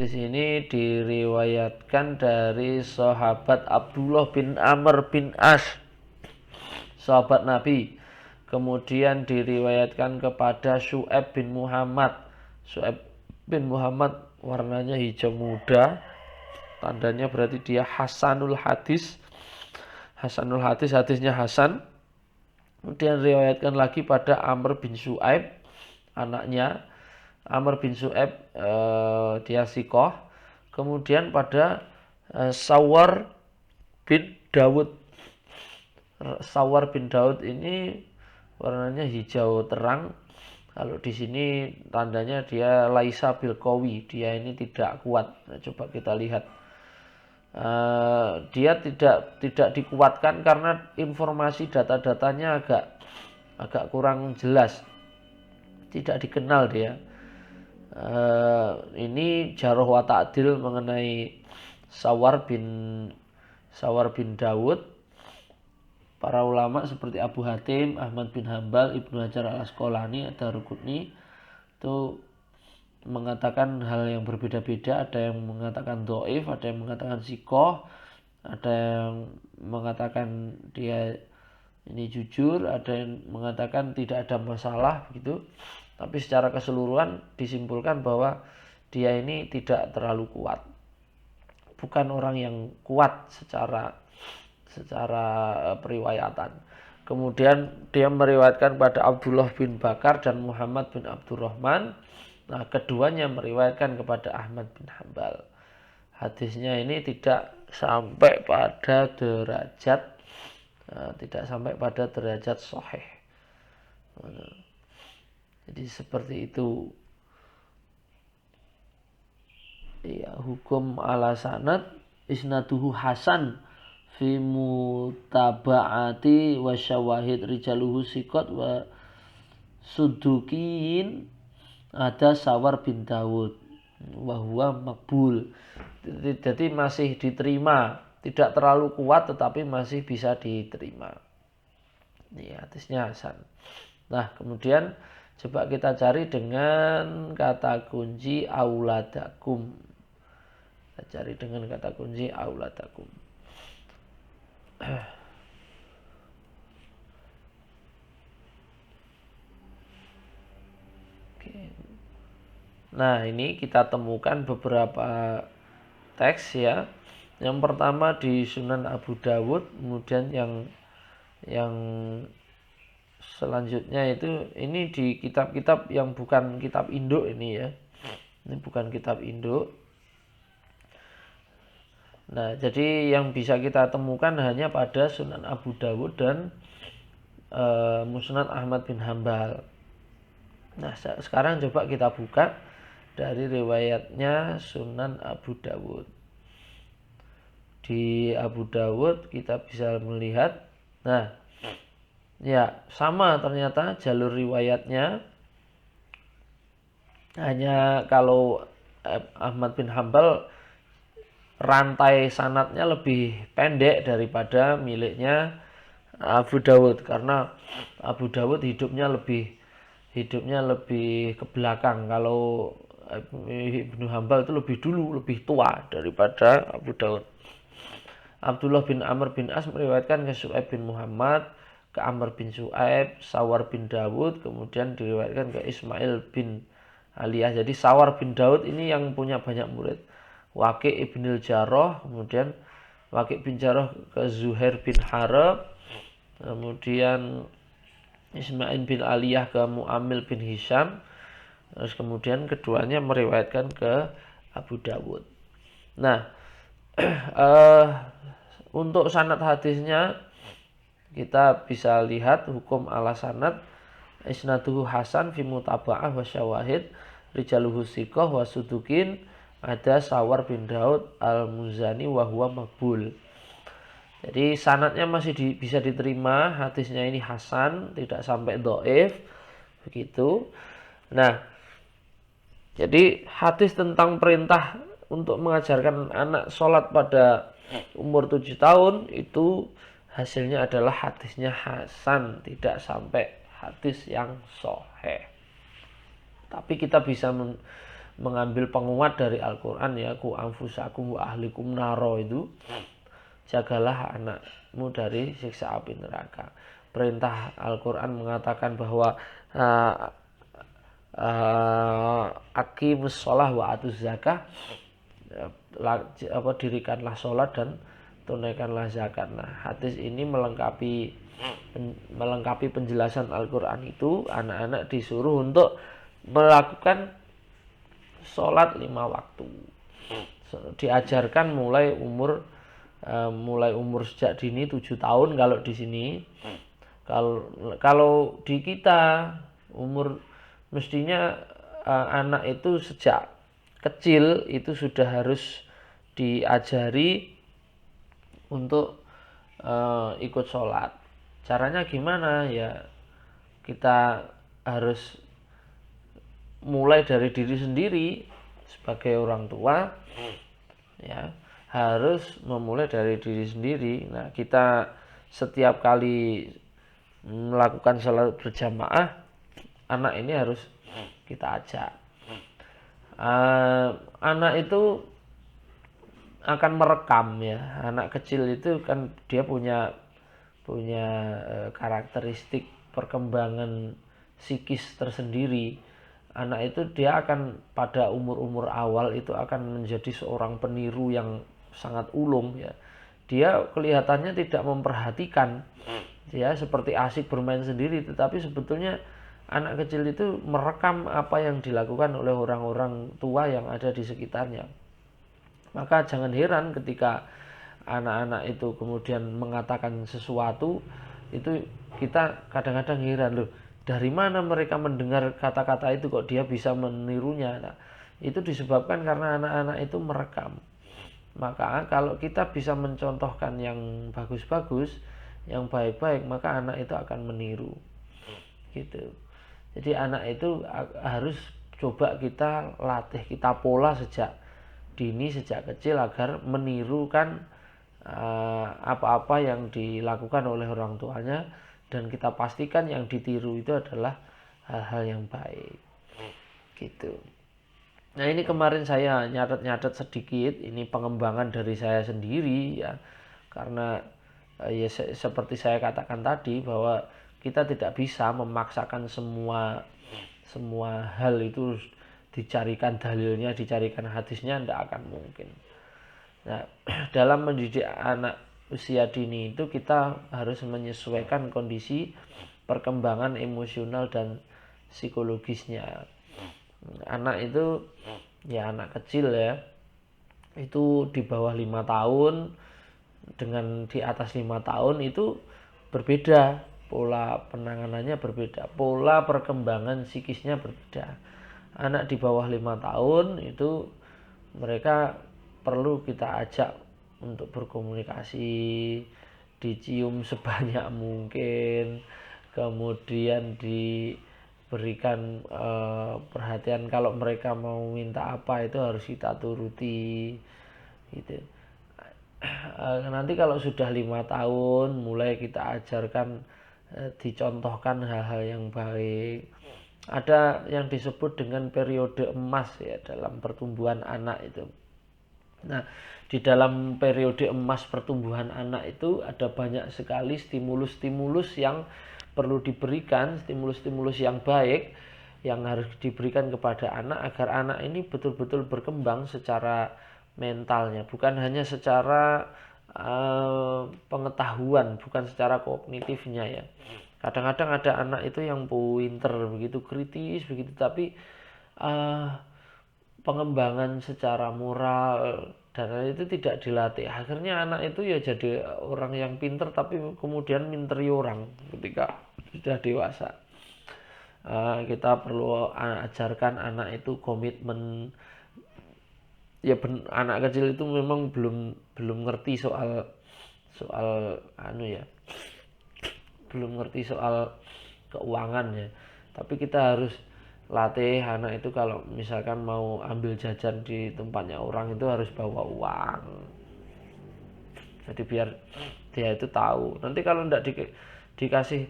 Hadis ini diriwayatkan dari sahabat Abdullah bin Amr bin As, sahabat Nabi. Kemudian diriwayatkan kepada Syu'aib bin Muhammad. Syu'aib bin Muhammad warnanya hijau muda, tandanya berarti dia hasanul hadis. Hasanul hadis, hadisnya hasan. Kemudian diriwayatkan lagi pada Amr bin Syu'aib, anaknya Amr bin Syu'aib, dia sikoh. Kemudian pada Sawar bin Dawud. Sawar bin Daud ini warnanya hijau terang. Kalau di sini tandanya dia laisa bil qawi, dia ini tidak kuat. Nah, coba kita lihat. Dia tidak dikuatkan karena informasi data-datanya agak kurang jelas. Tidak dikenal dia. Ini jarh wa ta'dil mengenai Sawar bin Dawud. Para ulama seperti Abu Hatim, Ahmad bin Hambal, Ibnu Hajar al-Asqalani, Ad-Darqutni itu mengatakan hal yang berbeda-beda. Ada yang mengatakan dhaif, ada yang mengatakan sikoh, ada yang mengatakan dia ini jujur, ada yang mengatakan tidak ada masalah begitu. Tapi secara keseluruhan disimpulkan bahwa dia ini tidak terlalu kuat. Bukan orang yang kuat secara periwayatan. Kemudian dia meriwayatkan pada Abdullah bin Bakar dan Muhammad bin Abdurrahman. Nah, keduanya meriwayatkan kepada Ahmad bin Hambal. Hadisnya ini tidak sampai pada derajat sahih. Jadi seperti itu. Ya, hukum ala sanad isnaduhu hasan fi mutaba'ati wa syawahid rijaluhu sikot wa sudukin. Ada Sawar bin Dawud wa huwa makbul. Jadi masih diterima, tidak terlalu kuat tetapi masih bisa diterima. Ini hadisnya hasan. Nah, kemudian coba kita cari dengan kata kunci auladakum. Kita cari dengan kata kunci auladakum. Nah, ini kita temukan beberapa teks ya. Yang pertama di Sunan Abu Dawud, kemudian yang selanjutnya itu ini di kitab-kitab yang bukan kitab induk ini ya. Ini bukan kitab induk. Nah, jadi yang bisa kita temukan hanya pada Sunan Abu Dawud dan Musnad Ahmad bin Hambal. Nah, sekarang coba kita buka dari riwayatnya Sunan Abu Dawud. Di Abu Dawud kita bisa melihat, nah, ya sama ternyata jalur riwayatnya. Hanya kalau Ahmad bin Hambal rantai sanadnya lebih pendek daripada miliknya Abu Dawud, karena Abu Dawud hidupnya lebih ke belakang. Kalau Ibnu Hambal itu lebih dulu, lebih tua daripada Abu Dawud. Abdullah bin Amr bin As meriwayatkan ke Syu'aib bin Muhammad, ke Amr bin Syu'aib, Sawar bin Dawud, kemudian diriwayatkan ke Ismail bin Aliyah. Jadi Sawar bin Dawud ini yang punya banyak murid. Waqi' ibnul Jarrah, kemudian Waqi' bin Jarrah ke Zuhair bin Harb, kemudian Ismail bin Aliyah ke Mu'amil bin Hisham. Terus kemudian keduanya meriwayatkan ke Abu Dawud. Nah, untuk sanad hadisnya kita bisa lihat hukum ala sanad isnaduhu hasan fi mutaba'ah wa syawahid rijaluhu siqah wa sudukin. Ada Sawar bin Daud al-Muzani wa huwa makbul. Jadi sanadnya masih bisa diterima, hadisnya ini hasan, tidak sampai dhaif begitu. Nah, jadi hadis tentang perintah untuk mengajarkan anak sholat pada umur 7 tahun itu hasilnya adalah hadisnya hasan, tidak sampai hadis yang sahih. Tapi kita bisa mengambil penguat dari Al-Quran ya, ku anfusakum wa ahlikum naro, itu jagalah anakmu dari siksa api neraka. Perintah Al-Quran mengatakan bahwa aqimus sholah wa atuz zakah, dirikanlah sholat dan tunaikanlah zakat. Nah, hadis ini melengkapi penjelasan Al-Quran itu. Anak-anak disuruh untuk melakukan sholat 5 waktu. Diajarkan mulai umur sejak dini 7 tahun kalau di sini. Kalau di kita umur mestinya anak itu sejak kecil itu sudah harus diajari untuk ikut sholat. Caranya gimana ya, kita harus mulai dari diri sendiri sebagai orang tua ya, harus memulai dari diri sendiri. Nah, kita setiap kali melakukan sholat berjamaah, anak ini harus kita ajak. Anak itu akan merekam ya. Anak kecil itu kan dia punya karakteristik perkembangan psikis tersendiri. Anak itu dia akan pada umur-umur awal itu akan menjadi seorang peniru yang sangat ulung ya. Dia kelihatannya tidak memperhatikan, ya seperti asik bermain sendiri, tetapi sebetulnya anak kecil itu merekam apa yang dilakukan oleh orang-orang tua yang ada di sekitarnya. Maka jangan heran ketika anak-anak itu kemudian mengatakan sesuatu, itu kita kadang-kadang heran, loh, dari mana mereka mendengar kata-kata itu kok dia bisa menirunya. Nah, itu disebabkan karena anak-anak itu merekam. Maka kalau kita bisa mencontohkan yang bagus-bagus, yang baik-baik, maka anak itu akan meniru gitu. Jadi anak itu harus coba kita latih, kita pola sejak dini, sejak kecil, agar menirukan apa-apa yang dilakukan oleh orang tuanya, dan kita pastikan yang ditiru itu adalah hal-hal yang baik gitu. Nah, ini kemarin saya nyatet sedikit, ini pengembangan dari saya sendiri ya, karena ya seperti saya katakan tadi bahwa kita tidak bisa memaksakan semua hal itu dicarikan dalilnya, dicarikan hadisnya, tidak akan mungkin. Nah, dalam mendidik anak usia dini itu kita harus menyesuaikan kondisi perkembangan emosional dan psikologisnya. Anak itu ya, anak kecil ya, itu di bawah 5 tahun dengan di atas 5 tahun itu berbeda, pola penanganannya berbeda, pola perkembangan psikisnya berbeda. Anak di bawah 5 tahun itu mereka perlu kita ajak untuk berkomunikasi, dicium sebanyak mungkin, kemudian diberikan perhatian. Kalau mereka mau minta apa itu harus kita turuti gitu. Nanti kalau sudah 5 tahun mulai kita ajarkan, dicontohkan hal-hal yang baik. Ada yang disebut dengan periode emas ya dalam pertumbuhan anak itu. Nah, di dalam periode emas pertumbuhan anak itu ada banyak sekali stimulus-stimulus yang perlu diberikan, stimulus-stimulus yang baik yang harus diberikan kepada anak agar anak ini betul-betul berkembang secara mentalnya, bukan hanya secara pengetahuan, bukan secara kognitifnya ya. Kadang-kadang ada anak itu yang pinter, begitu kritis begitu, tapi pengembangan secara moral dan itu tidak dilatih. Akhirnya anak itu ya jadi orang yang pinter tapi kemudian minteri orang ketika sudah dewasa. Kita perlu ajarkan anak itu komitmen. Ya anak kecil itu memang belum ngerti soal belum ngerti soal keuangan ya. Tapi kita harus latih anak itu kalau misalkan mau ambil jajan di tempatnya orang itu harus bawa uang. Jadi biar dia itu tahu. Nanti kalau tidak dikasih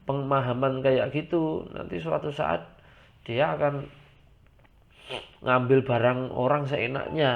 pemahaman kayak gitu, nanti suatu saat dia akan ngambil barang orang seenaknya.